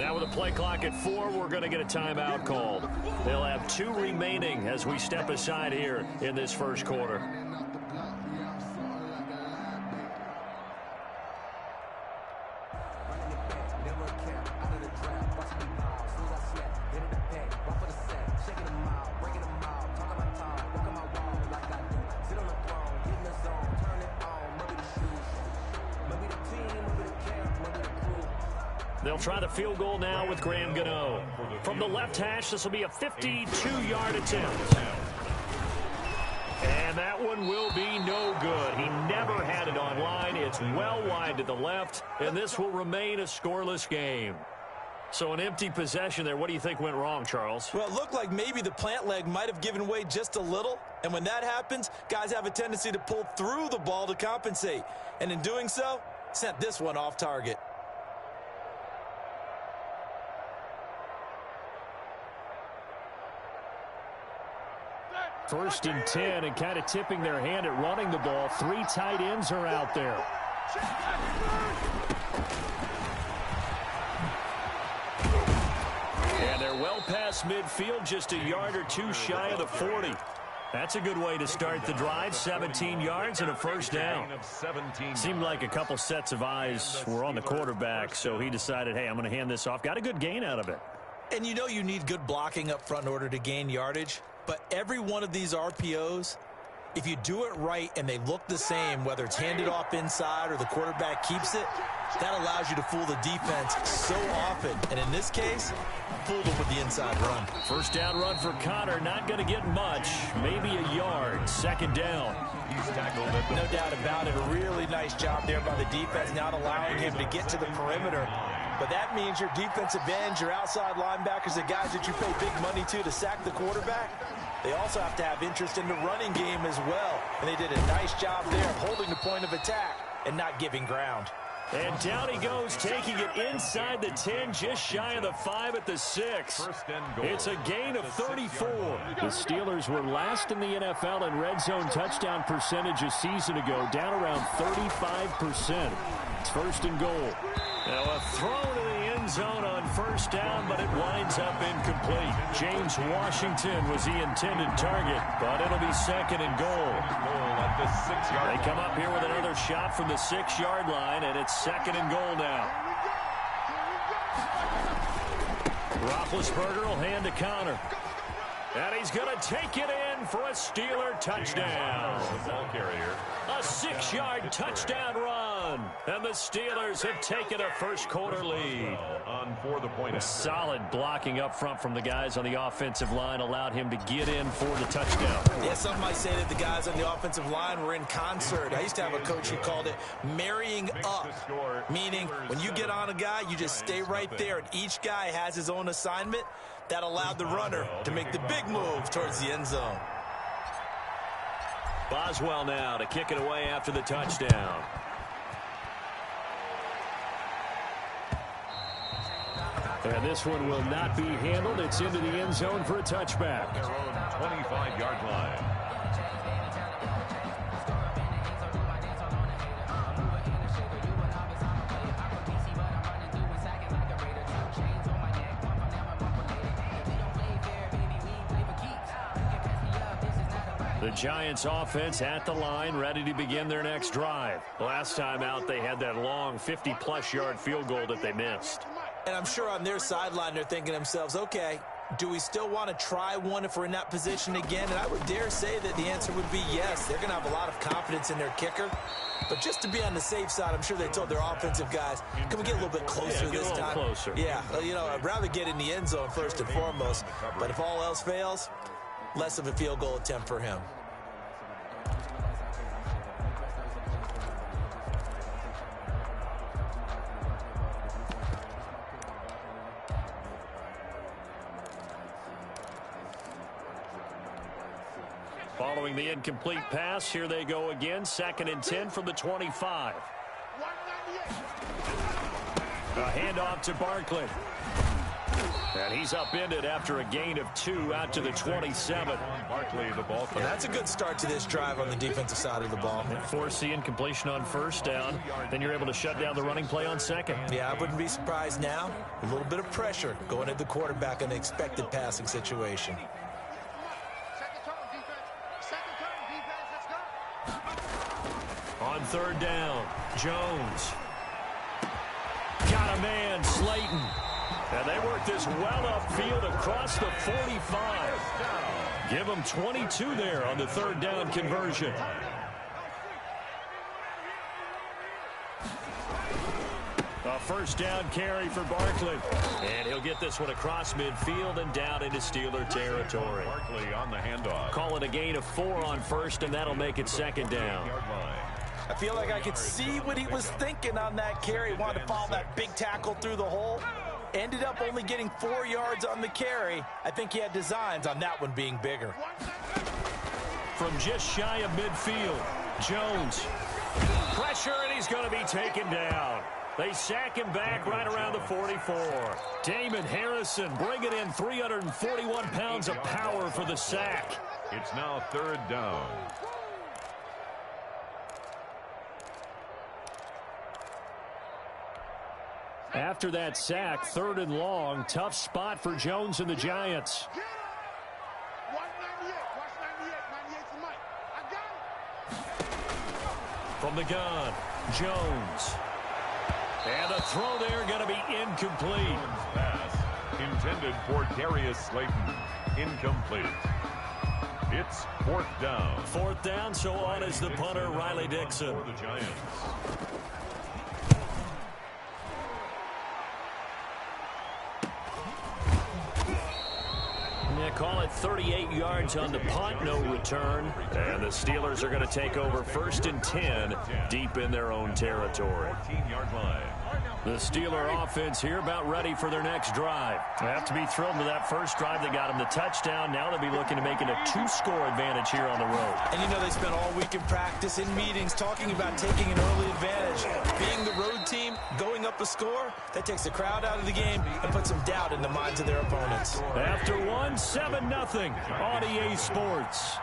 Now with a play clock at 4, we're going to get a timeout called. They'll have 2 remaining as we step aside here in this first quarter. They'll try the field goal now with Graham Gano. From the left hash, this will be a 52-yard attempt. And that one will be no good. He never had it on line. It's well wide to the left, and this will remain a scoreless game. So an empty possession there. What do you think went wrong, Charles? Well, it looked like maybe the plant leg might have given way just a little. And when that happens, guys have a tendency to pull through the ball to compensate. And in doing so, sent this one off target. First and 10, and kind of tipping their hand at running the ball. 3 tight ends are out there. And they're well past midfield, just a yard or 2 shy of the 40. That's a good way to start the drive. 17 yards and a first down. Seemed like a couple sets of eyes were on the quarterback, so he decided, hey, I'm going to hand this off. Got a good gain out of it. And you know you need good blocking up front in order to gain yardage. But every one of these RPOs, if you do it right and they look the same, whether it's handed off inside or the quarterback keeps it, that allows you to fool the defense so often. And in this case, fooled them with the inside run. First down run for Connor, not going to get much. Maybe a yard. Second down. He's tackled it. No doubt about it. A really nice job there by the defense, not allowing him to get to the perimeter. But that means your defensive ends, your outside linebackers, the guys that you pay big money to sack the quarterback, they also have to have interest in the running game as well. And they did a nice job there of holding the point of attack and not giving ground. And down he goes, taking it inside the 10, just shy of the 5 at the 6. It's a gain of 34. The Steelers were last in the NFL in red zone touchdown percentage a season ago, down around 35%. It's first and goal. Now a throw to the end zone on first down, but it winds up incomplete. James Washington was the intended target, but it'll be second and goal. They come up here with another shot from the 6-yard line, and it's second and goal now. Roethlisberger will hand to Connor. And he's going to take it in for a Steeler touchdown. A 6-yard touchdown run. And the Steelers have taken a first-quarter lead. Solid blocking up front from the guys on the offensive line allowed him to get in for the touchdown. Yeah, some might say that the guys on the offensive line were in concert. I used to have a coach who called it marrying up, meaning when you get on a guy, you just stay right there, and each guy has his own assignment. That allowed the runner to make the big move towards the end zone. Boswell now to kick it away after the touchdown. And this one will not be handled. It's into the end zone for a touchback. Their own 25-yard line. The Giants offense at the line, ready to begin their next drive. Last time out, they had that long 50-plus yard field goal that they missed. And I'm sure on their sideline, they're thinking to themselves, okay, do we still want to try one if we're in that position again? And I would dare say that the answer would be yes. They're going to have a lot of confidence in their kicker. But just to be on the safe side, I'm sure they told their offensive guys, can we get a little bit closer this time? Closer. Yeah, you know, I'd rather get in the end zone first and foremost. But if all else fails, less of a field goal attempt for him. Following the incomplete pass, here they go again. Second and 10 from the 25. A handoff to Barkley. And he's upended after a gain of 2 out to the 27. Barkley, the ball carrier. Well, that's a good start to this drive on the defensive side of the ball. Force the incompletion on first down. Then you're able to shut down the running play on second. Yeah, I wouldn't be surprised now. A little bit of pressure going at the quarterback in an expected passing situation. On third down, Jones. Got a man, Slayton. And they work this well upfield across the 45. Give them 22 there on the third down conversion. A first down carry for Barkley. And he'll get this one across midfield and down into Steeler territory. Barkley on the handoff. Call it a gain of 4 on first, and that'll make it second down. I feel like I could see what he was thinking on that carry. Wanted to follow that big tackle through the hole. Ended up only getting 4 yards on the carry. I think he had designs on that one being bigger. From just shy of midfield, Jones. Pressure, and he's going to be taken down. They sack him back right around the 44. Damon Harrison bringing in 341 pounds of power for the sack. It's now third down. After that sack, third and long, tough spot for Jones and the Giants. From the gun, Jones. And the throw there going to be incomplete. Pass intended for Darius Slayton. Incomplete. It's fourth down. Fourth down, so on is the punter, Riley Dixon. For the Giants. Call it 38 yards on the punt, no return. And the Steelers are going to take over first and 10 deep in their own territory. 14-yard line. The Steeler offense here about ready for their next drive. They have to be thrilled with that first drive that got them the touchdown. Now they'll be looking to make it a 2-score advantage here on the road. And you know they spent all week in practice, in meetings, talking about taking an early advantage. Being the road team, going up a score, that takes the crowd out of the game and puts some doubt in the minds of their opponents. After one, 7-0 on EA Sports.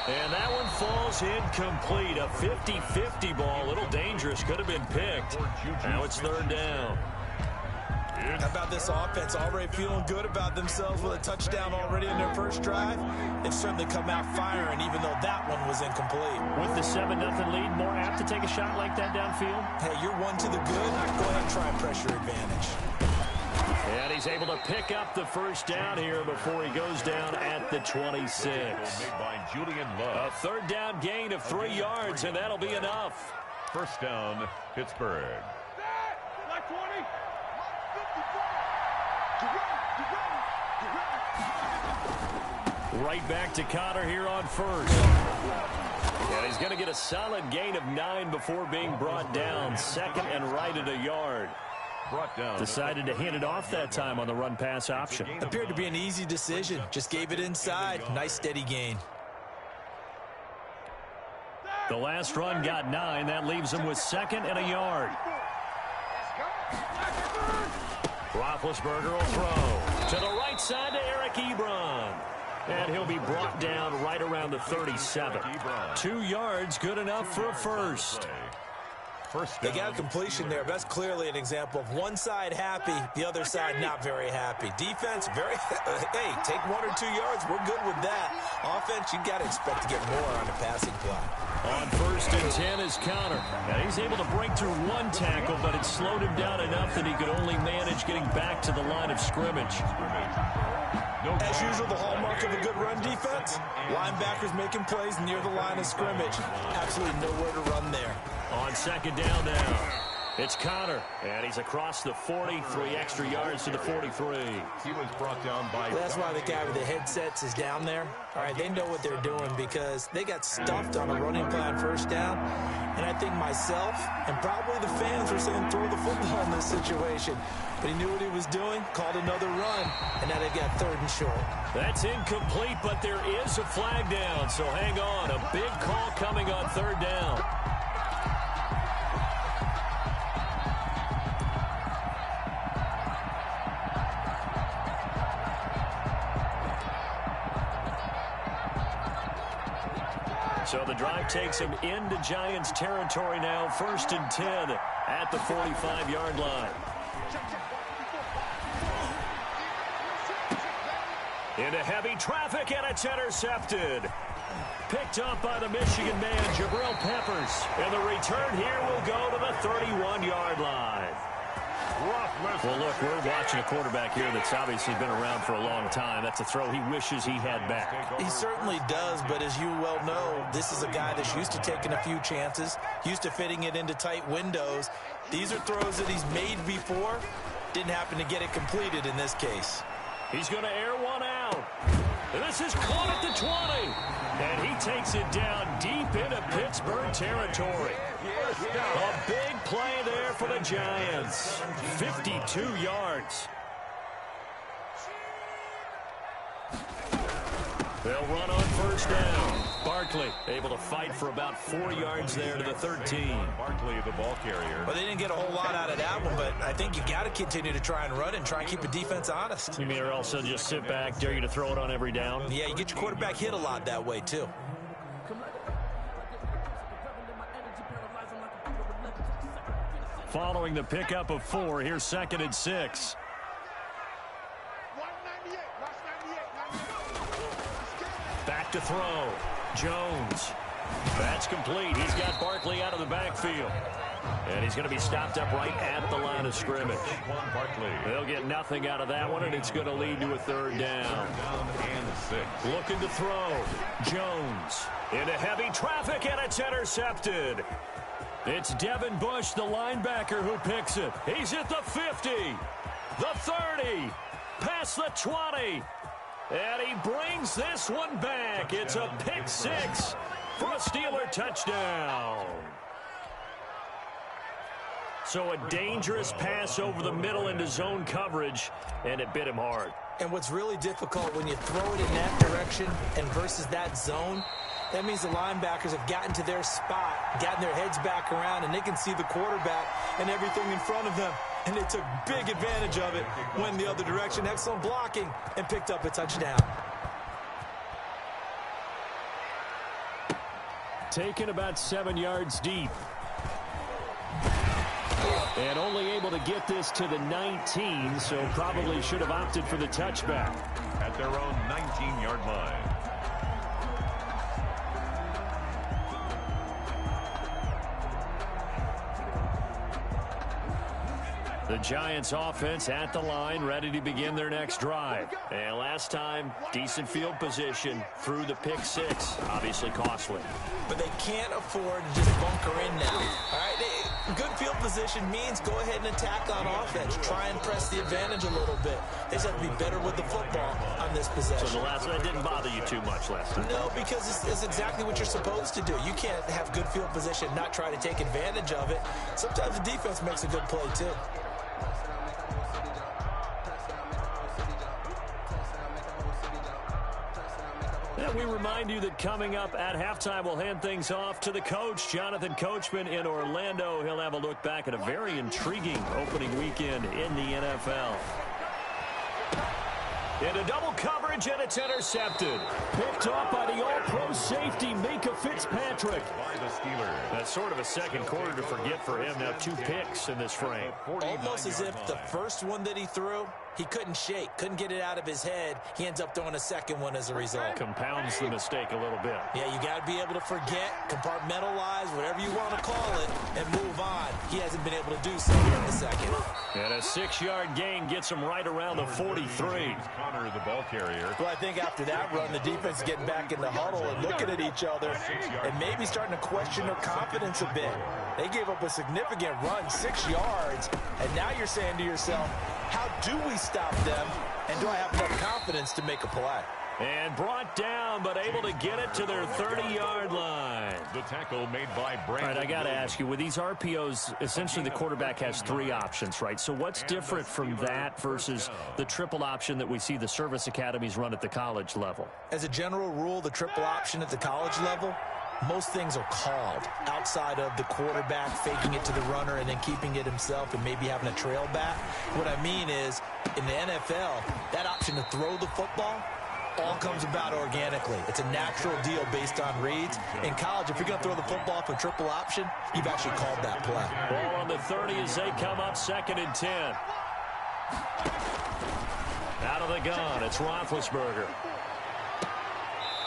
And that one falls incomplete. A 50-50 ball. A little dangerous. Could have been picked. Now it's third down. How about this offense already feeling good about themselves with a touchdown already in their first drive? They've certainly come out firing, even though that one was incomplete. With the 7-0 lead, more apt to take a shot like that downfield? Hey, you're one to the good. Go ahead and try and pressure advantage. And he's able to pick up the first down here before he goes down at the 26. Made by Julian Love. A third down gain of 3 yards, and that'll be enough. First down, Pittsburgh. Right back to Connor here on first. And he's going to get a solid gain of 9 before being brought down. Second and right at a yard. Brought down. Decided to hand it off that time on the run-pass option. Appeared to be an easy decision. Just gave it inside. Nice steady gain. The last run got 9. That leaves him with second and a yard. Roethlisberger will throw to the right side to Eric Ebron. And he'll be brought down right around the 37. 2 yards, good enough for a first. They got a completion there. That's clearly an example of one side happy, the other side not very happy. Defense, very, hey, take 1 or 2 yards. We're good with that. Offense, you got to expect to get more on the passing play. On first and 10 is Connor. And he's able to break through 1 tackle, but it slowed him down enough that he could only manage getting back to the line of scrimmage. As usual, the hallmark of a good run defense, linebackers making plays near the line of scrimmage. Absolutely nowhere to run there. On second down now, It's Connor, and he's across the 40, 3 extra yards to the 43. He was brought down by... Well, that's why the guy with the headsets is down there. All right, they know what they're doing because they got stuffed on a running play on first down. And I think myself and probably the fans were saying throw the football in this situation. But he knew what he was doing, called another run, and now they've got 3rd and short. That's incomplete, but there is a flag down, so hang on. A big call coming on 3rd down. So the drive takes him into Giants territory now, 1st and 10 at the 45-yard line. Into heavy traffic, and it's intercepted. Picked up by the Michigan man, Jabril Peppers. And the return here will go to the 31-yard line. Well, look, we're watching a quarterback here that's obviously been around for a long time. That's a throw he wishes he had back. He certainly does, but as you well know, this is a guy that's used to taking a few chances, used to fitting it into tight windows. These are throws that he's made before. Didn't happen to get it completed in this case. He's going to air one out. This is caught at the 20. And he takes it down deep into Pittsburgh territory. A big play there for the Giants. 52 yards. They'll run on 1st down. Barkley able to fight for about 4 yards there to the 13. Barkley, the ball carrier. Well, they didn't get a whole lot out of that one, but I think you got to continue to try and run and try and keep the defense honest. You mean or also just sit back, dare you to throw it on every down? Yeah, you get your quarterback hit a lot that way, too. Following the pickup of 4, here's 2nd and 6. Back to throw. Jones. That's complete. He's got Barkley out of the backfield. And he's going to be stopped up right at the line of scrimmage. They'll get nothing out of that one, and it's going to lead to a 3rd down. Looking to throw. Jones. Into heavy traffic, and it's intercepted. It's Devin Bush, the linebacker, who picks it. He's at the 50, the 30, past the 20. And he brings this one back. It's a pick 6 for a Steeler touchdown. So a dangerous pass over the middle into zone coverage, and it bit him hard. And what's really difficult when you throw it in that direction and versus that zone, that means the linebackers have gotten to their spot, gotten their heads back around, and they can see the quarterback and everything in front of them. And they took big advantage of it, went the other direction, excellent blocking, and picked up a touchdown. Taken about 7 yards deep. And only able to get this to the 19, so probably should have opted for the touchback. At their own 19-yard line. The Giants offense at the line, ready to begin their next drive. And last time, decent field position through the pick 6. Obviously costly. But they can't afford to just bunker in now. All right, good field position means go ahead and attack on offense. Try and press the advantage a little bit. They just have to be better with the football on this possession. So the last one didn't bother you too much last time? No, because it's exactly what you're supposed to do. You can't have good field position, not try to take advantage of it. Sometimes the defense makes a good play, too. And we remind you that coming up at halftime, we'll hand things off to the coach, Jonathan Coachman in Orlando. He'll have a look back at a very intriguing opening weekend in the NFL. Into double coverage, and it's intercepted. Picked up by the all-pro safety, Minkah Fitzpatrick. By the Steelers. That's sort of a second quarter to forget for him. Now 2 picks in this frame. Almost as if the first one that he threw, he couldn't shake, couldn't get it out of his head. He ends up throwing a second one as a result. Compounds the mistake a little bit. Yeah, you got to be able to forget, compartmentalize, whatever you want to call it, and move on. He hasn't been able to do so in the second. And a 6-yard gain gets him right around the 43. Connor, the ball carrier. carrier. Well, I think after that run, the defense is getting back in the huddle and looking at each other and maybe starting to question their confidence a bit. They gave up a significant run, 6 yards, and now you're saying to yourself, how do we stop them, and do I have enough confidence to make a play? And brought down, but able to get it to their 30-yard line. The tackle made by Brandon. All right, I got to ask you, with these RPOs, essentially the quarterback has 3 options, right? So what's different from that versus the triple option that we see the service academies run at the college level? As a general rule, the triple option at the college level, most things are called outside of the quarterback faking it to the runner and then keeping it himself and maybe having a trail back. What I mean is, in the NFL, that option to throw the football all comes about organically. It's a natural deal based on reads. In college, if you're going to throw the football for triple option, you've actually called that play. Ball on the 30 as they come up 2nd and 10. Out of the gun, it's Roethlisberger.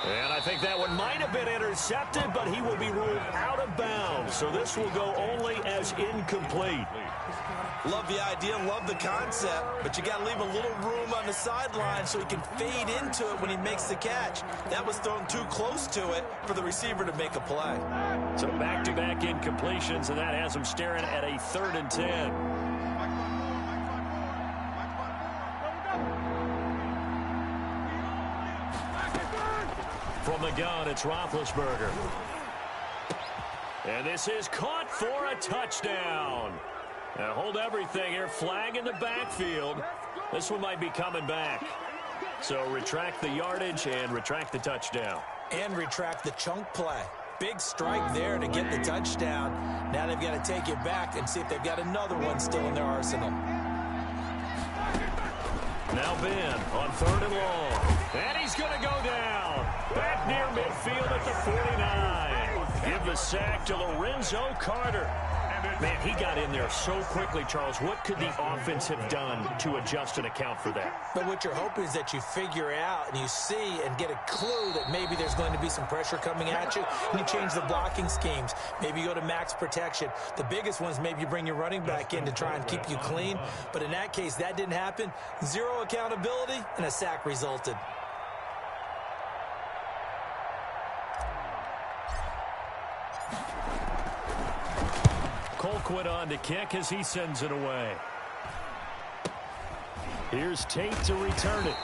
And I think that one might have been intercepted, but he will be ruled out of bounds. So this will go only as incomplete. Love the idea, love the concept, but you got to leave a little room on the sideline so he can fade into it when he makes the catch. That was thrown too close to it for the receiver to make a play. So back-to-back incompletions, and that has him staring at a 3rd and 10. From the gun, it's Roethlisberger. And this is caught for a touchdown. Now hold everything here. Flag in the backfield. This one might be coming back. So retract the yardage and retract the touchdown. And retract the chunk play. Big strike there to get the touchdown. Now they've got to take it back and see if they've got another one still in their arsenal. Now Ben on 3rd and long. And he's going to go down. Back near midfield at the 49. Give the sack to Lorenzo Carter. Man, he got in there so quickly, Charles. What could the offense have done to adjust and account for that? But what you're hoping is that you figure out and you see and get a clue that maybe there's going to be some pressure coming at you, and you change the blocking schemes. Maybe you go to max protection. The biggest one is maybe you bring your running back in to try and keep you clean. But in that case, that didn't happen. 0 accountability, and a sack resulted. Colquitt on to kick as he sends it away. Here's Tate to return it.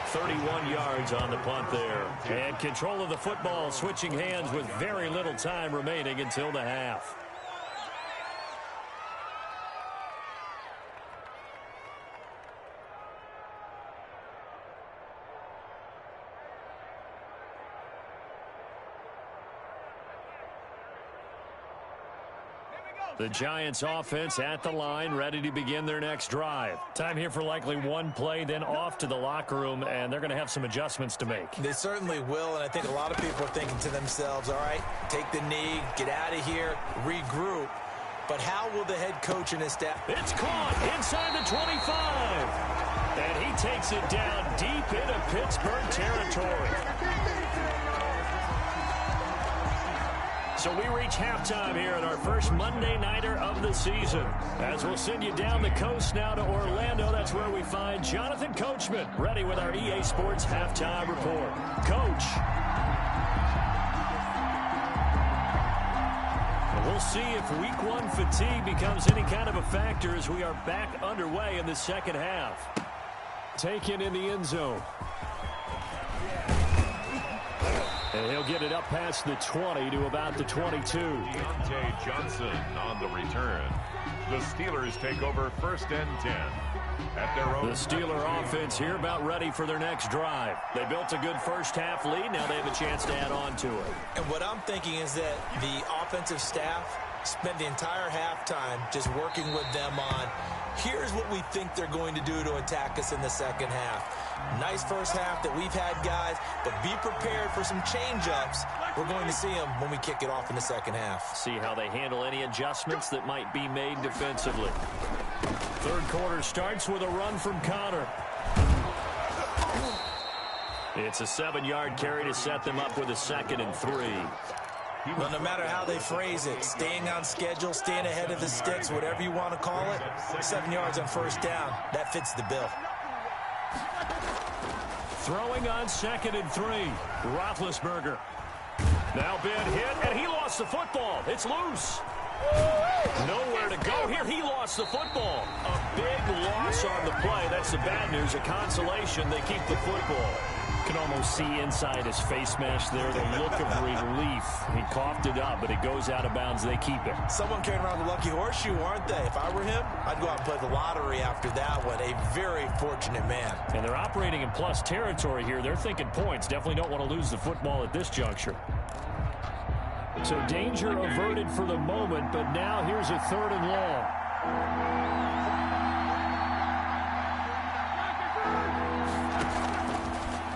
31 yards on the punt there. And control of the football, switching hands with very little time remaining until the half. The Giants offense at the line, ready to begin their next drive. Time here for likely one play, then off to the locker room, and they're going to have some adjustments to make. They certainly will, and I think a lot of people are thinking to themselves, all right, take the knee, get out of here, regroup. But how will the head coach and his staff? It's caught inside the 25. And he takes it down deep into Pittsburgh territory. So we reach halftime here at our first Monday Nighter of the season. As we'll send you down the coast now to Orlando, that's where we find Jonathan Coachman, ready with our EA Sports Halftime Report. Coach. We'll see if week 1 fatigue becomes any kind of a factor as we are back underway in the second half. Taken in the end zone. And he'll get it up past the 20 to about the 22. Deontay Johnson on the return. The Steelers take over 1st and 10. At their own. The Steeler offense here about ready for their next drive. They built a good first half lead. Now they have a chance to add on to it. And what I'm thinking is that the offensive staff spent the entire halftime just working with them on, here's what we think they're going to do to attack us in the second half. Nice first half that we've had, guys, but be prepared for some change-ups. We're going to see them when we kick it off in the second half. See how they handle any adjustments that might be made defensively. Third quarter starts with a run from Connor. It's a 7-yard carry to set them up with a 2nd and 3. Well, no matter how they phrase it, staying on schedule, staying ahead of the sticks, whatever you want to call it, 7 yards on first down, that fits the bill. Throwing on 2nd and 3. Roethlisberger. Now Ben hit, and he lost the football. It's loose. Nowhere to go here. He lost the football. A big loss on the play. That's the bad news. A consolation, they keep the football. You can almost see inside his face mask there the look of relief. He coughed it up, but it goes out of bounds. They keep it. Someone carrying around the lucky horseshoe, aren't they? If I were him, I'd go out and play the lottery after that one. A very fortunate man. And they're operating in plus territory here. They're thinking points. Definitely don't want to lose the football at this juncture. So danger averted for the moment, but now here's a 3rd and long.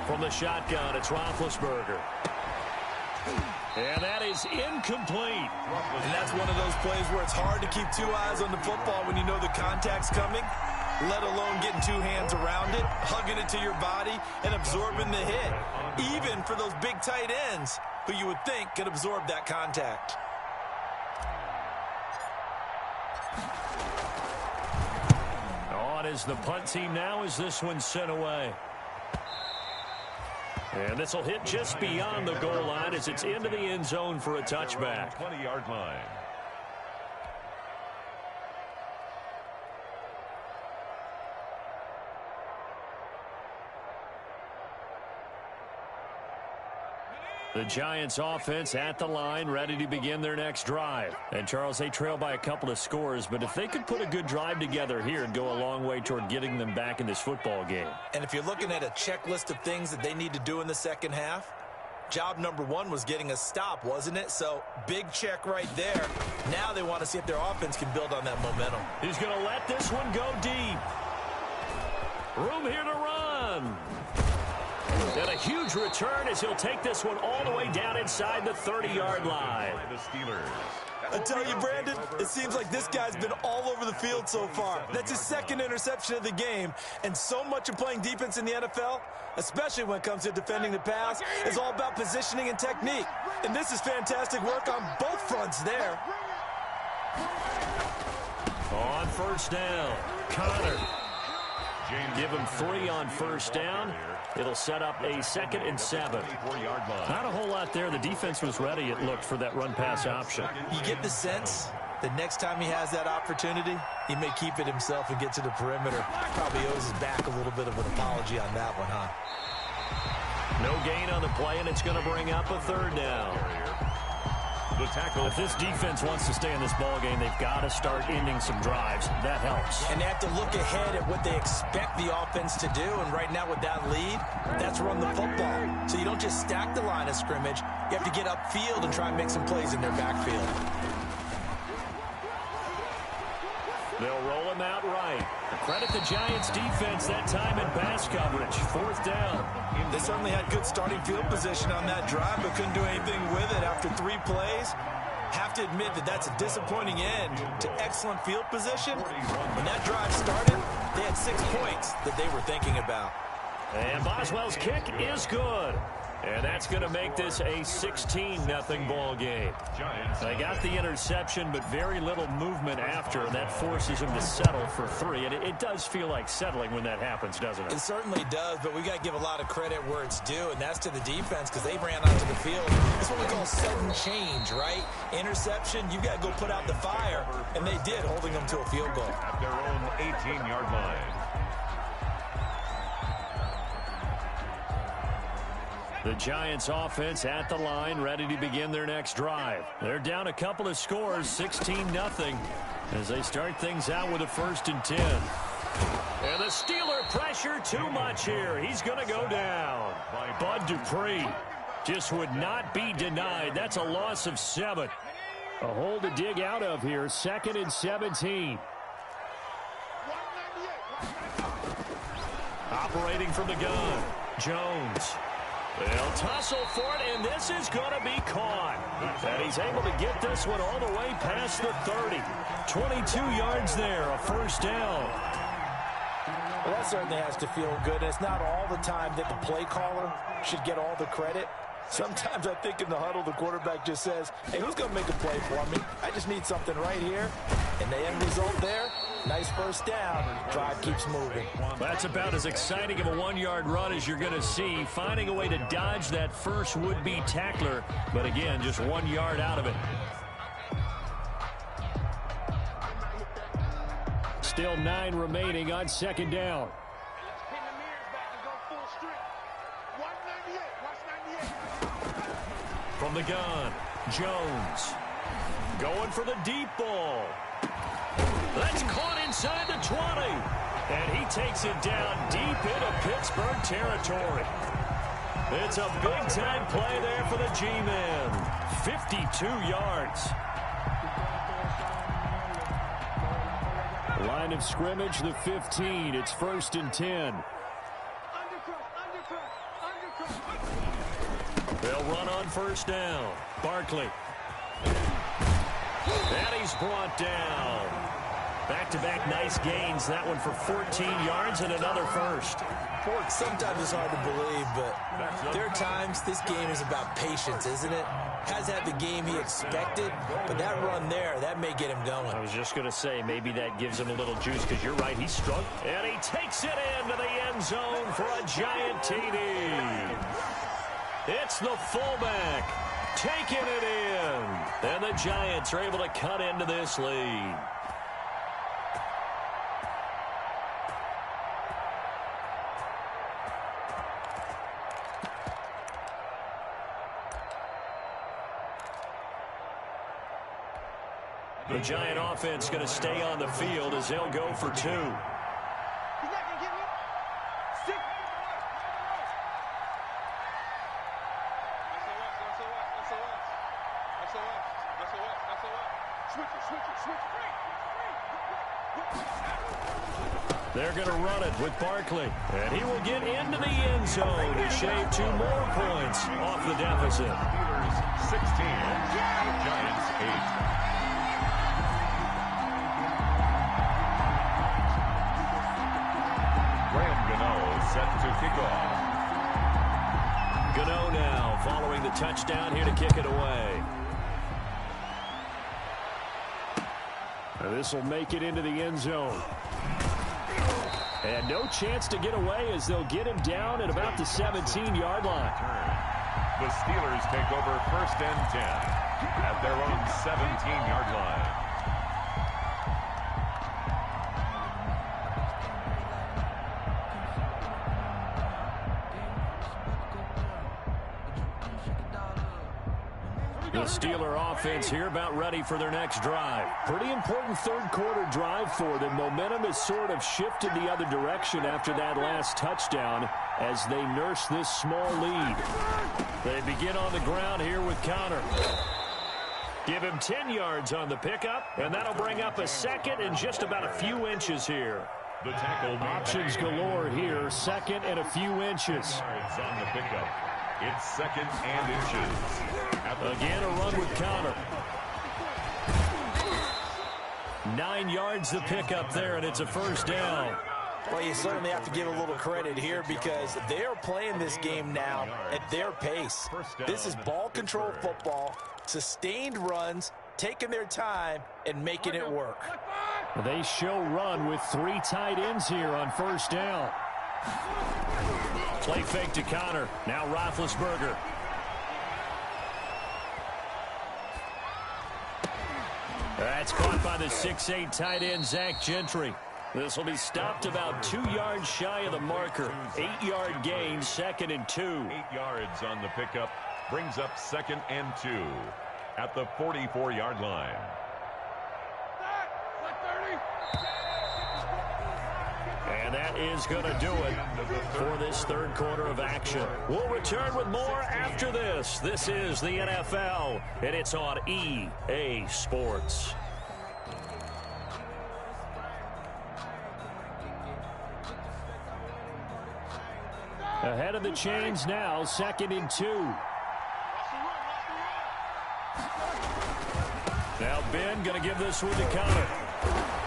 From the shotgun, it's Roethlisberger. And that is incomplete. And that's one of those plays where it's hard to keep 2 eyes on the football when you know the contact's coming, let alone getting 2 hands around it, hugging it to your body, and absorbing the hit. Even for those big tight ends who you would think could absorb that contact. On is the punt team now as this one's sent away. And this will hit just beyond the goal line as it's into the end zone for a touchback. 20-yard line. The Giants offense at the line, ready to begin their next drive. And, Charles, they trail by a couple of scores, but if they could put a good drive together here and go a long way toward getting them back in this football game. And if you're looking at a checklist of things that they need to do in the second half, job number 1 was getting a stop, wasn't it? So, big check right there. Now they want to see if their offense can build on that momentum. He's going to let this one go deep. Room here to run. And a huge return as he'll take this one all the way down inside the 30-yard line. The Steelers. I tell you, Brandon, it seems like this guy's been all over the field so far. That's his 2nd interception of the game. And so much of playing defense in the NFL, especially when it comes to defending the pass, is all about positioning and technique. And this is fantastic work on both fronts there. On 1st down, Connor. Give him 3 on 1st down. It'll set up a 2nd and 7. Not a whole lot there. The defense was ready, it looked, for that run-pass option. You get the sense that next time he has that opportunity, he may keep it himself and get to the perimeter. Probably owes his back a little bit of an apology on that one, huh? No gain on the play, and it's going to bring up a 3rd down. The tackle. If this defense wants to stay in this ball game, they've got to start ending some drives. That helps. And they have to look ahead at what they expect the offense to do. And right now with that lead, that's run the football. So you don't just stack the line of scrimmage. You have to get upfield and try and make some plays in their backfield. They'll roll him out right. Credit the Giants defense that time in pass coverage. 4th down. They certainly had good starting field position on that drive, but couldn't do anything with it after 3 plays. Have to admit that that's a disappointing end to excellent field position. When that drive started, they had 6 points that they were thinking about. And Boswell's kick is good. And that's going to make this a 16-0 ball game. They got the interception, but very little movement after, and that forces them to settle for 3. And it does feel like settling when that happens, doesn't it? It certainly does, but we got to give a lot of credit where it's due, and that's to the defense because they ran onto the field. It's what we call sudden change, right? Interception, you got to go put out the fire, and they did, holding them to a field goal. At their own 18-yard line. The Giants offense at the line, ready to begin their next drive. They're down a couple of scores, 16-0, as they start things out with a 1st and 10. And the Steeler pressure too much here. He's going to go down. Bud Dupree just would not be denied. That's a loss of 7. A hole to dig out of here, 2nd and 17. Operating from the gun, Jones. They'll tussle for it, and this is going to be caught. And he's able to get this one all the way past the 30. 22 yards there, a 1st down. Well, that certainly has to feel good. It's not all the time that the play caller should get all the credit. Sometimes I think in the huddle, the quarterback just says, hey, who's going to make a play for me? I just need something right here. And the end result there, Nice first down. Drive keeps moving. That's about as exciting of a 1-yard run as you're going to see. Finding a way to dodge that first would-be tackler. But again, just 1 yard out of it. Still 9 remaining on second down. From the gun, Jones. Going for the deep ball. That's caught inside the 20. And he takes it down deep into Pittsburgh territory. It's a big-time play there for the G-men. 52 yards. Line of scrimmage, the 15. It's 1st and 10. They'll run on first down. Barkley. And he's brought down. Back-to-back nice gains. That one for 14 yards and another first. Sometimes it's hard to believe, but there are times this game is about patience, isn't it? Hasn't had the game he expected, but that run there, that may get him going. I was just going to say, maybe that gives him a little juice, because you're right, he's struggled. And he takes it into the end zone for a giant TD. It's the fullback taking it in. And the Giants are able to cut into this lead. The Giant offense going to stay on the field as they'll go for 2. They're going to run it with Barkley. And he will get into the end zone to shave 2 more points off the deficit. Steelers 16, Giants 8. Set to kick off. Gano now following the touchdown here to kick it away. This will make it into the end zone. And no chance to get away as they'll get him down at about the 17-yard line. The Steelers take over 1st and 10 at their own 17-yard line. The Steeler offense here about ready for their next drive. Pretty important third-quarter drive for them. Momentum has sort of shifted the other direction after that last touchdown as they nurse this small lead. They begin on the ground here with Conner. Give him 10 yards on the pickup, and that'll bring up a second and just about a few inches here. The tackle options galore here, second and a few inches. Yards on the pickup. It's 2nd and inches. Again, a run with Conner. 9 yards the pickup there, and it's a first down. Well, you certainly have to give a little credit here because they are playing this game now at their pace. This is ball control football, sustained runs, taking their time, and making it work. They show run with 3 tight ends here on first down. Play fake to Conner. Now Roethlisberger. That's caught by the 6'8" tight end, Zach Gentry. This will be stopped about 2 yards shy of the marker. 8-yard gain, 2nd and 2. 8 yards on the pickup brings up 2nd and 2 at the 44-yard line. And that is going to do it for this third quarter of action. We'll return with more after this. This is the NFL, and it's on EA Sports. Ahead of the chains now, 2nd and 2. Now Ben going to give this one to Conner.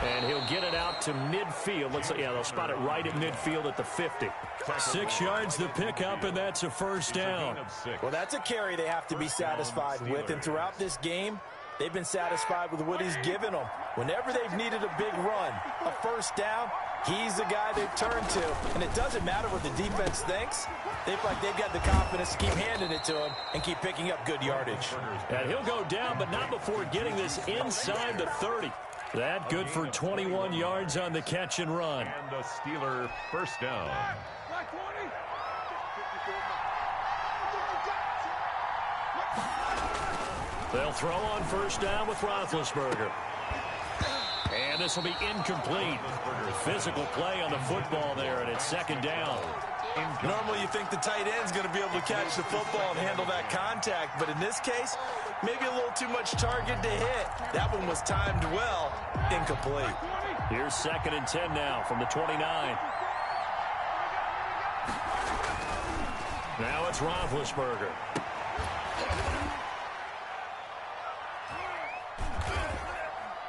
And he'll get it out to midfield. They'll spot it right at midfield at the 50. 6 yards the pickup, and that's a first down. Well, that's a carry they have to be satisfied with. And throughout this game, they've been satisfied with what he's given them. Whenever they've needed a big run, a first down, he's the guy they've turned to. And it doesn't matter what the defense thinks. They feel like they've got the confidence to keep handing it to him and keep picking up good yardage. And he'll go down, but not before getting this inside the 30. That good for 21 yards on the catch and run. And the Steeler first down. They'll throw on first down with Roethlisberger. And this will be incomplete. Physical play on the football there, and it's second down. Normally you think the tight end's going to be able to catch the football and handle that contact, but in this case, maybe a little too much target to hit. That one was timed well. Incomplete. Here's 2nd and 10 now from the 29. Now it's Roethlisberger.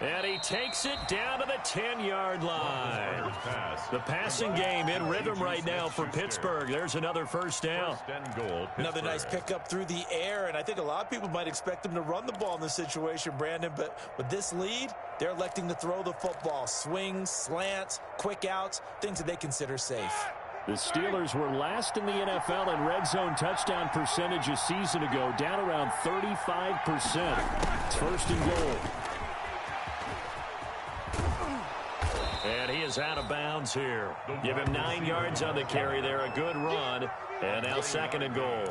And he takes it down to the 10-yard line. The passing game in rhythm right now for Pittsburgh. There's another first down. Another nice pickup through the air, and I think a lot of people might expect them to run the ball in this situation, Brandon, but with this lead, they're electing to throw the football. Swings, slants, quick outs, things that they consider safe. The Steelers were last in the NFL in red zone touchdown percentage a season ago, down around 35%. It's first and goal. And he is out of bounds here. Give him 9 yards on the carry there. A good run. And now 2nd and goal.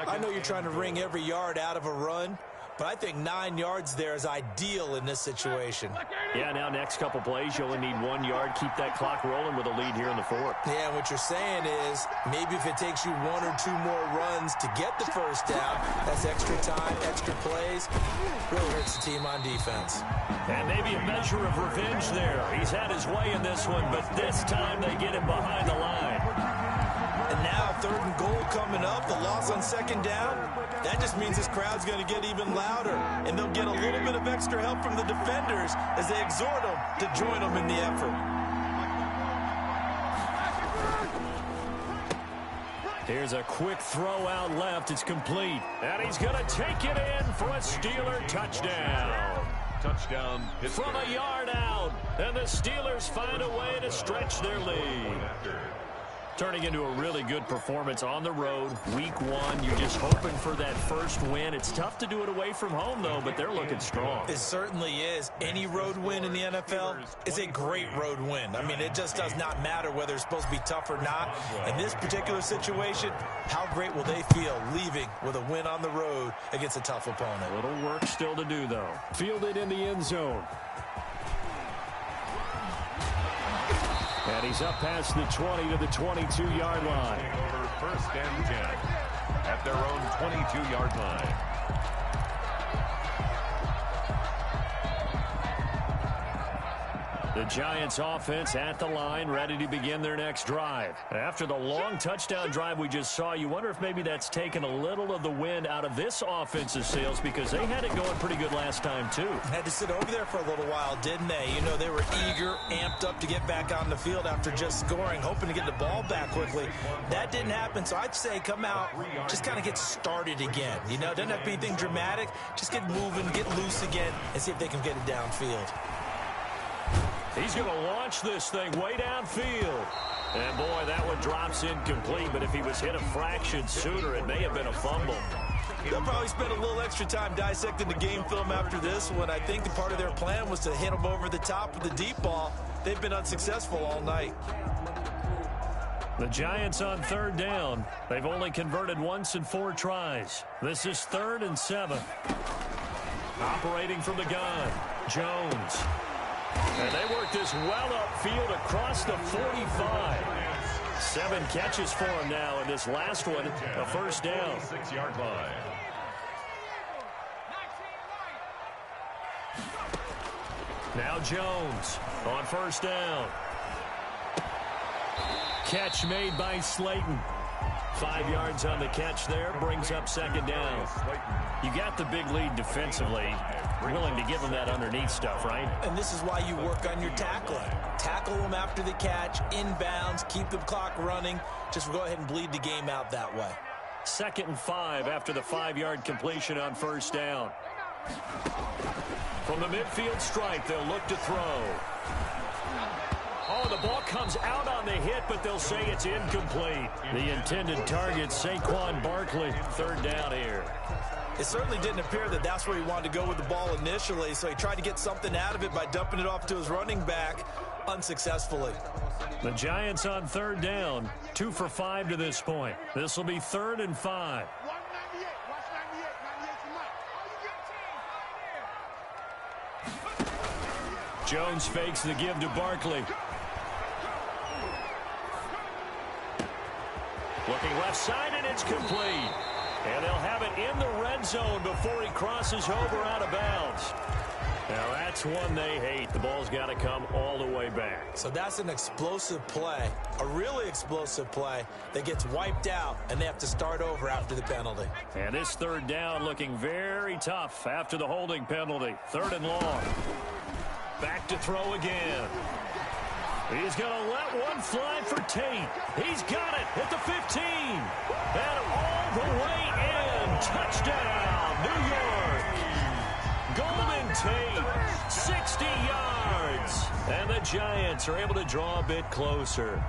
I know you're trying to wring every yard out of a run, but I think 9 yards there is ideal in this situation. Yeah, now next couple plays, you only need 1 yard. Keep that clock rolling with a lead here in the 4th. Yeah, what you're saying is maybe if it takes you 1 or 2 more runs to get the first down, that's extra time, extra plays. Really hurts the team on defense. And maybe a measure of revenge there. He's had his way in this one, but this time they get him behind the line. And now 3rd and goal coming up, the loss on 2nd down. That just means this crowd's going to get even louder, and they'll get a little bit of extra help from the defenders as they exhort them to join them in the effort. Here's a quick throw out left. It's complete. And he's going to take it in for a Steeler touchdown. Touchdown, Pittsburgh. From a yard out. And the Steelers find a way to stretch their lead. Turning into a really good performance on the road. Week 1, you're just hoping for that first win. It's tough to do it away from home, though, but they're looking strong. It certainly is. Any road win in the NFL is a great road win. I mean, it just does not matter whether it's supposed to be tough or not. In this particular situation, how great will they feel leaving with a win on the road against a tough opponent? A little work still to do, though. Fielded in the end zone. And he's up past the 20 to the 22-yard line. Over 1st and 10 at their own 22-yard line. The Giants offense at the line, ready to begin their next drive. After the long touchdown drive we just saw, you wonder if maybe that's taken a little of the wind out of this offensive sails, because they had it going pretty good last time, too. Had to sit over there for a little while, didn't they? You know, they were eager, amped up to get back on the field after just scoring, hoping to get the ball back quickly. That didn't happen, so I'd say come out, just kind of get started again. You know, doesn't have to be anything dramatic. Just get moving, get loose again, and see if they can get it downfield. He's going to launch this thing way downfield. And, boy, that one drops incomplete. But if he was hit a fraction sooner, it may have been a fumble. They'll probably spend a little extra time dissecting the game film after this one. I think the part of their plan was to hit him over the top with the deep ball. They've been unsuccessful all night. The Giants on 3rd down. They've only converted once in 4 tries. This is 3rd and 7. Operating from the gun, Jones. And they work this well upfield across the 45. 7 catches for him now, and this last one, a first down. 6-yard line. Now Jones on first down. Catch made by Slayton. 5 yards on the catch there, brings up 2nd down. You got the big lead defensively. Willing to give them that underneath stuff, right? And this is why you work on your tackling. Tackle them after the catch, inbounds, keep the clock running. Just go ahead and bleed the game out that way. 2nd and 5 after the 5-yard completion on first down. From the midfield stripe, they'll look to throw. Oh, the ball comes out on the hit, but they'll say it's incomplete. The intended target, Saquon Barkley. Third down here. It certainly didn't appear that that's where he wanted to go with the ball initially, so he tried to get something out of it by dumping it off to his running back unsuccessfully. The Giants on third down, 2 for 5 to this point. This will be 3rd and 5. Jones fakes the give to Barkley. Looking left side, and it's complete. And they'll have it in the red zone before he crosses over out of bounds. Now, that's one they hate. The ball's got to come all the way back. So that's an explosive play, a really explosive play that gets wiped out, and they have to start over after the penalty. And this third down looking very tough after the holding penalty. 3rd and long. Back to throw again. He's going to let one fly for Tate. He's got it at the 15. And all the way in. Touchdown, New York. Golden Tate, 60 yards. And the Giants are able to draw a bit closer.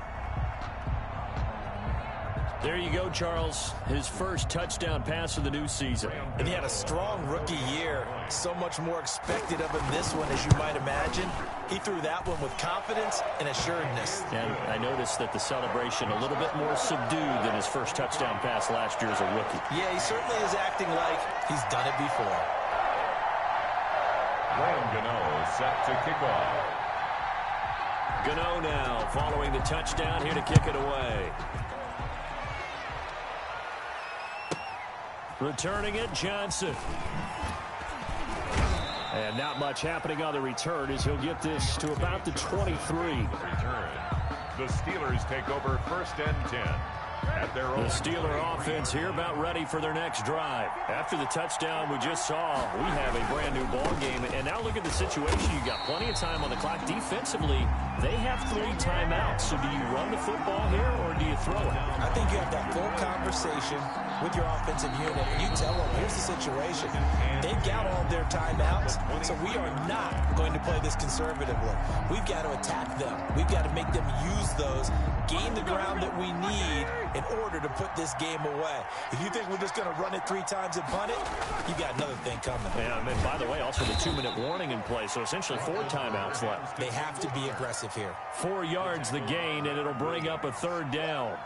There you go, Charles. His first touchdown pass of the new season. And he had a strong rookie year. So much more expected of him this one, as you might imagine. He threw that one with confidence and assuredness. And I noticed that the celebration a little bit more subdued than his first touchdown pass last year as a rookie. Yeah, he certainly is acting like he's done it before. Graham Gano set to kick off. Gano now following the touchdown here to kick it away. Returning it, Johnson. And not much happening on the return as he'll get this to about the 23. Return. The Steelers take over 1st and 10. At their own. The Steeler offense here about ready for their next drive. After the touchdown we just saw, we have a brand new ball game. And now look at the situation. You got plenty of time on the clock. Defensively, they have 3 timeouts. So do you run the football here or do you throw it? I think you have that full conversation with your offensive unit, and you tell them, here's the situation. They've got all their timeouts, so we are not going to play this conservatively. We've got to attack them. We've got to make them use those, gain the ground that we need in order to put this game away. If you think we're just going to run it 3 times and punt it, you got another thing coming. Yeah, and by the way, also the 2-minute warning in play, so essentially 4 timeouts left. They have to be aggressive here. 4 yards the gain, and it'll bring up a 3rd down.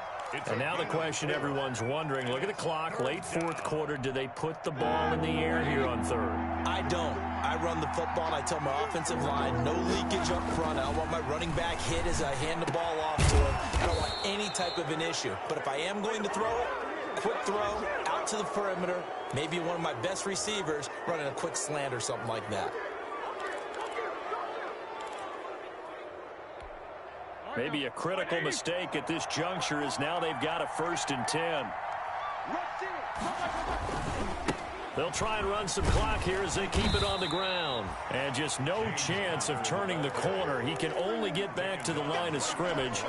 And now the question everyone's wondering, look at the clock, late 4th quarter, do they put the ball in the air here on 3rd? I don't. I run the football, and I tell my offensive line, no leakage up front. I don't want my running back hit as I hand the ball off to him. I don't want any type of an issue. But if I am going to throw it, quick throw, out to the perimeter, maybe one of my best receivers running a quick slant or something like that. Maybe a critical mistake at this juncture is now they've got a 1st and 10. They'll try and run some clock here as they keep it on the ground. And just no chance of turning the corner. He can only get back to the line of scrimmage.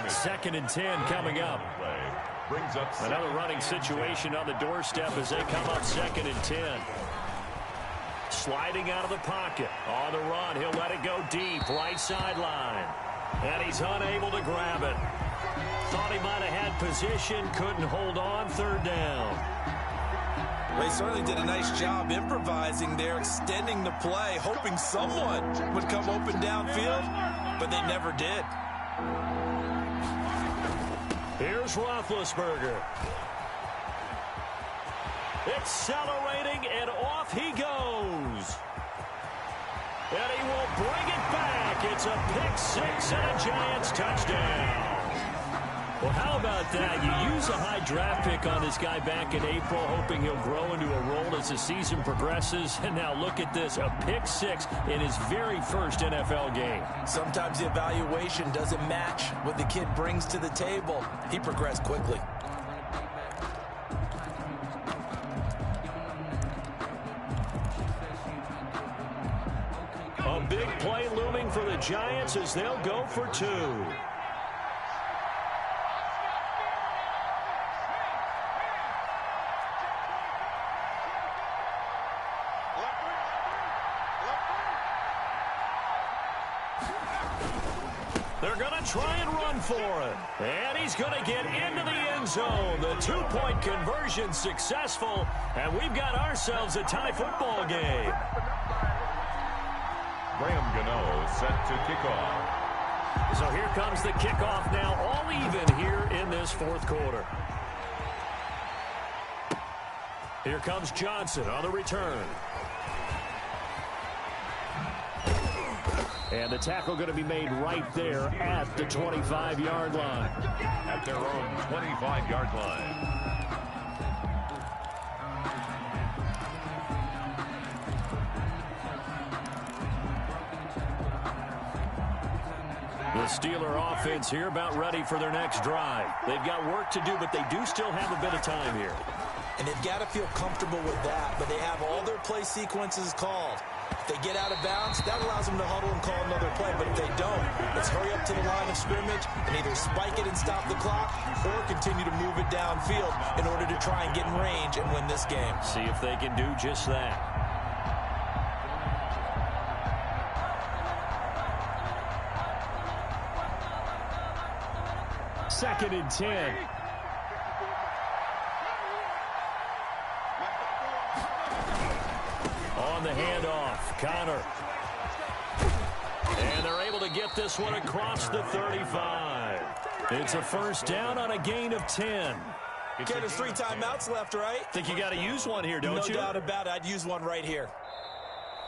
2nd and 10 coming up. Another running situation on the doorstep as they come up 2nd and 10. Sliding out of the pocket. On the run, he'll let it go deep. Right sideline. And he's unable to grab it. Thought he might have had position, couldn't hold on. 3rd down. They certainly did a nice job improvising there, extending the play, hoping someone would come open downfield, but they never did. Here's Roethlisberger. Accelerating, and off he goes. And he will bring it back. It's a pick 6 and a Giants touchdown. Well, how about that? You use a high draft pick on this guy back in April, hoping he'll grow into a role as the season progresses. And now look at this, a pick 6 in his very first NFL game. Sometimes the evaluation doesn't match what the kid brings to the table. He progressed quickly. A big play looming for the Giants as they'll go for 2. They're going to try and run for it. And he's going to get into the end zone. The two-point conversion successful, and we've got ourselves a tie football game. Graham Gano set to kick off. So here comes the kickoff now, all even here in this fourth quarter. Here comes Johnson on the return. And the tackle going to be made right there at the 25-yard line. At their own 25-yard line. The Steeler offense here about ready for their next drive. They've got work to do, but they do still have a bit of time here. And they've got to feel comfortable with that, but they have all their play sequences called. If they get out of bounds, that allows them to huddle and call another play. But if they don't, let's hurry up to the line of scrimmage and either spike it and stop the clock or continue to move it downfield in order to try and get in range and win this game. See if they can do just that. Second and 10. On the handoff, Connor. And they're able to get this one across the 35. It's a first down on a gain of 10. Okay, there's 3 timeouts left, right? Think you got to use one here, don't you? No doubt about it. I'd use one right here.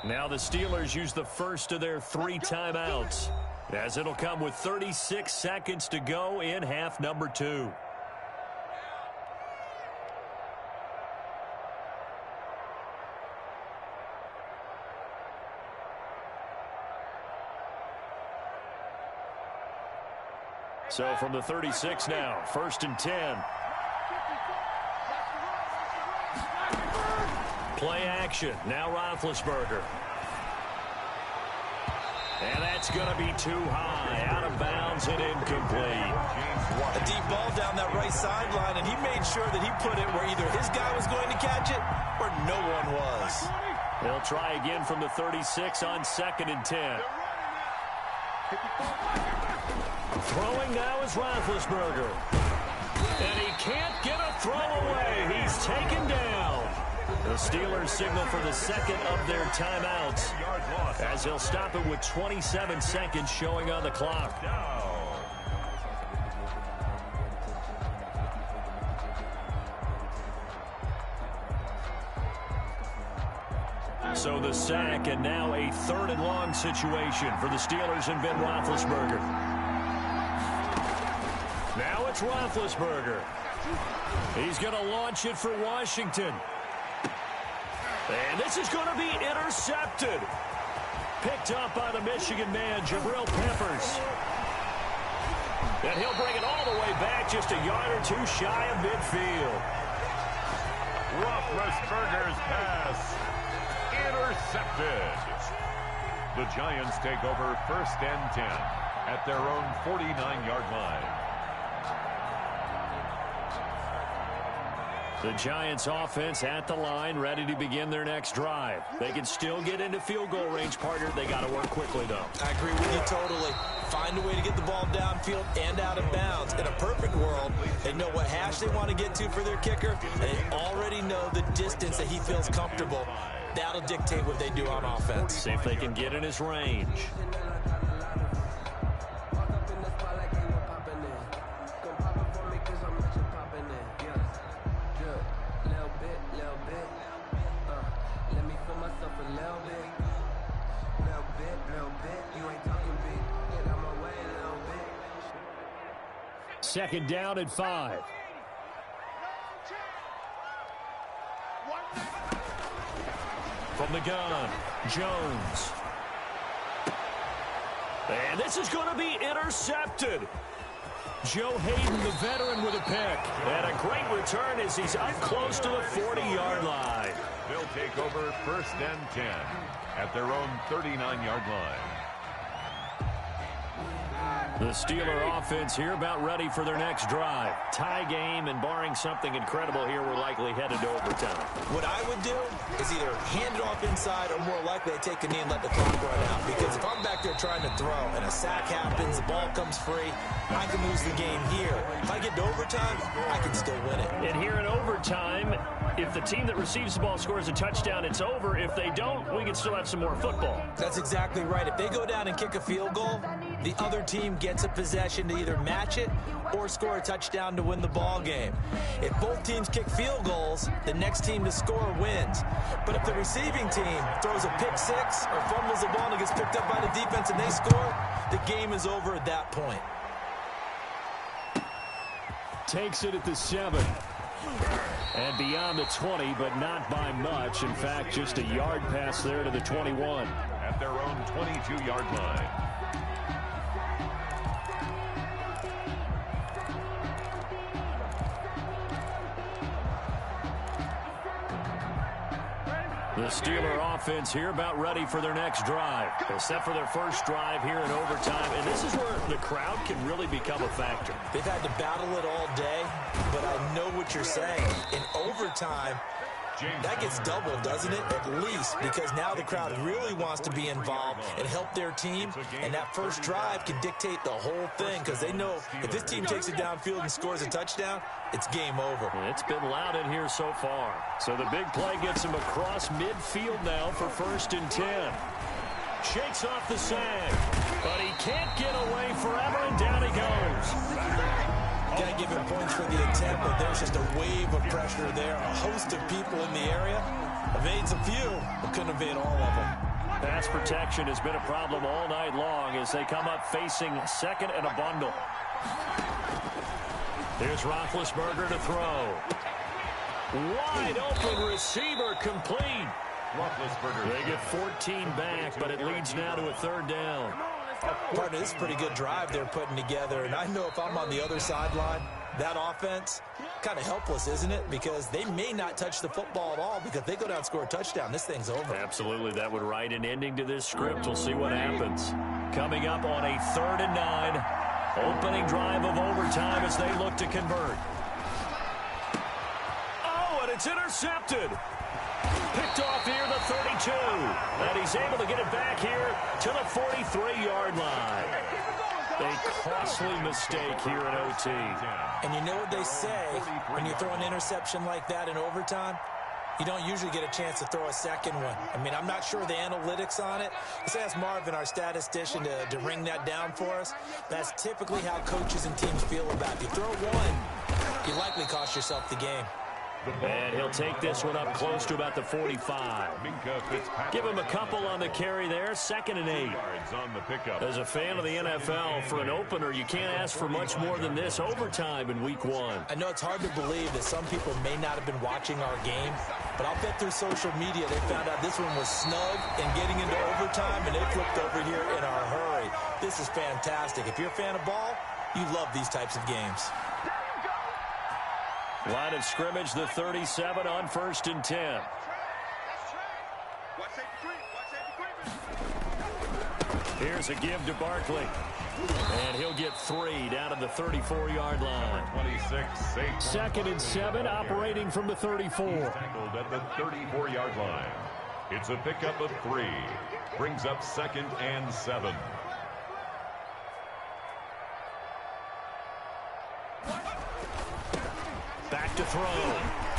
Now the Steelers use the first of their 3 timeouts, as it'll come with 36 seconds to go in half number 2. So from the 36 now, first and 10. Play action. Now Roethlisberger. And that's going to be too high. Out of bounds and incomplete. A deep ball down that right sideline, and he made sure that he put it where either his guy was going to catch it or no one was. They'll try again from the 36 on second and 10. Throwing now is Roethlisberger. And he can't get a throw away. He's taken down. The Steelers signal for the second of their timeouts, as he'll stop it with 27 seconds showing on the clock. So the sack, and now a third and long situation for the Steelers and Ben Roethlisberger. Now it's Roethlisberger. He's going to launch it for Washington. And this is going to be intercepted. Picked up by the Michigan man, Jabril Peppers. And he'll bring it all the way back, just a yard or 2 shy of midfield. Roethlisberger's pass intercepted. The Giants take over first and 10 at their own 49-yard line. The Giants offense at the line, ready to begin their next drive. They can still get into field goal range, partner. They got to work quickly, though. I agree with you totally. Find a way to get the ball downfield and out of bounds. In a perfect world, they know what hash they want to get to for their kicker, and they already know the distance that he feels comfortable. That'll dictate what they do on offense. See if they can get in his range. Second down and 5. From the gun, Jones. And this is going to be intercepted. Joe Hayden, the veteran, with a pick. And a great return as he's up close to the 40-yard line. They'll take over first and 10 at their own 39-yard line. The Steeler offense here about ready for their next drive. Tie game, and barring something incredible here, we're likely headed to overtime. What I would do is either hand it off inside or more likely I take a knee and let the clock run out. Because if I'm back there trying to throw and a sack happens, the ball comes free, I can lose the game here. If I get to overtime, I can still win it. And here in overtime, if the team that receives the ball scores a touchdown, it's over. If they don't, we can still have some more football. That's exactly right. If they go down and kick a field goal, the other team gets a possession to either match it or score a touchdown to win the ball game. If both teams kick field goals, the next team to score wins. But if the receiving team throws a pick six or fumbles the ball and it gets picked up by the defense and they score, the game is over at that point. Takes it at the 7. And beyond the 20, but not by much. In fact, just a yard pass there to the 21. At their own 22-yard line. The Steeler offense here about ready for their next drive. Except for their first drive here in overtime. And this is where the crowd can really become a factor. They've had to battle it all day, but I know what you're saying. In overtime, that gets doubled, doesn't it? At least, because now the crowd really wants to be involved and help their team. And that first drive can dictate the whole thing because they know if this team takes it downfield and scores a touchdown, it's game over. It's been loud in here so far. So the big play gets him across midfield now for 1st and 10. Shakes off the sand, but he can't get away forever, and down he goes. Got to give him points for the attempt, but there's just a wave of pressure there. A host of people in the area. Evades a few, but couldn't evade all of them. Pass protection has been a problem all night long as they come up facing second and a bundle. Here's Roethlisberger to throw. Wide open receiver complete. Roethlisberger. They get 14 back, but it leads now to a 3rd down. Partner, this is a pretty good drive they're putting together, and I know if I'm on the other sideline, that offense, kind of helpless, isn't it? Because they may not touch the football at all, because if they go down and score a touchdown, this thing's over. Absolutely, that would write an ending to this script. We'll see what happens. Coming up on a 3rd and 9, opening drive of overtime as they look to convert. Oh, and it's intercepted. Picked off here, the 32. And he's able to get it back here to the 43-yard line. A costly mistake here in OT. And you know what they say, when you throw an interception like that in overtime, you don't usually get a chance to throw a second one. I mean, I'm not sure the analytics on it. Let's ask Marvin, our statistician, to ring that down for us. That's typically how coaches and teams feel about it. If you throw one, you likely cost yourself the game. And he'll take this one up close to about the 45. Give him a couple on the carry there. 2nd and 8. As a fan of the NFL, for an opener, you can't ask for much more than this overtime in week 1. I know it's hard to believe that some people may not have been watching our game, but I'll bet through social media they found out this one was snug and getting into overtime, and they flipped over here in a hurry. This is fantastic. If you're a fan of ball, you love these types of games. Line of scrimmage, the 37 on 1st and 10. Here's a give to Barkley. And he'll get 3 down to the 34-yard line. 26, 2nd and 7, operating from the 34. Tackled at the 34-yard line. It's a pickup of 3. Brings up 2nd and 7. Back to throw.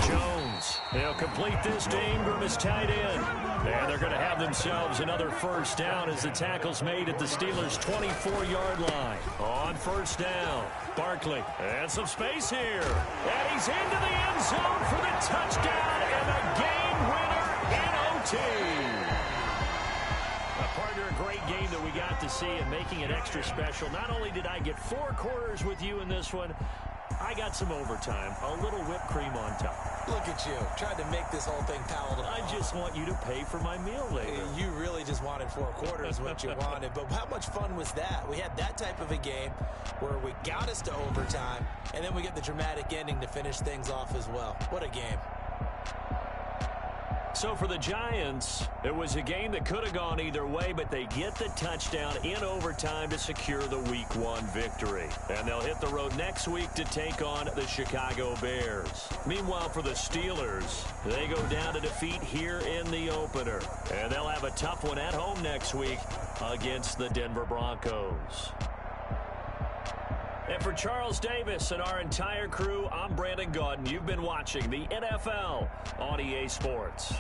Jones. They'll complete this to Ingram as tight end. And they're going to have themselves another 1st down as the tackle's made at the Steelers' 24-yard line. On 1st down, Barkley. And some space here. And he's into the end zone for the touchdown and the game winner in OT. Partner, a great game that we got to see and making it extra special. Not only did I get 4 quarters with you in this one, I got some overtime, a little whipped cream on top. Look at you, trying to make this whole thing palatable. I just want you to pay for my meal later. You really just wanted 4 quarters, what you wanted. But how much fun was that? We had that type of a game where we got us to overtime, and then we get the dramatic ending to finish things off as well. What a game. So for the Giants, it was a game that could have gone either way, but they get the touchdown in overtime to secure the Week 1 victory. And they'll hit the road next week to take on the Chicago Bears. Meanwhile, for the Steelers, they go down to defeat here in the opener. And they'll have a tough one at home next week against the Denver Broncos. And for Charles Davis and our entire crew, I'm Brandon Gaudin. You've been watching the NFL on EA Sports.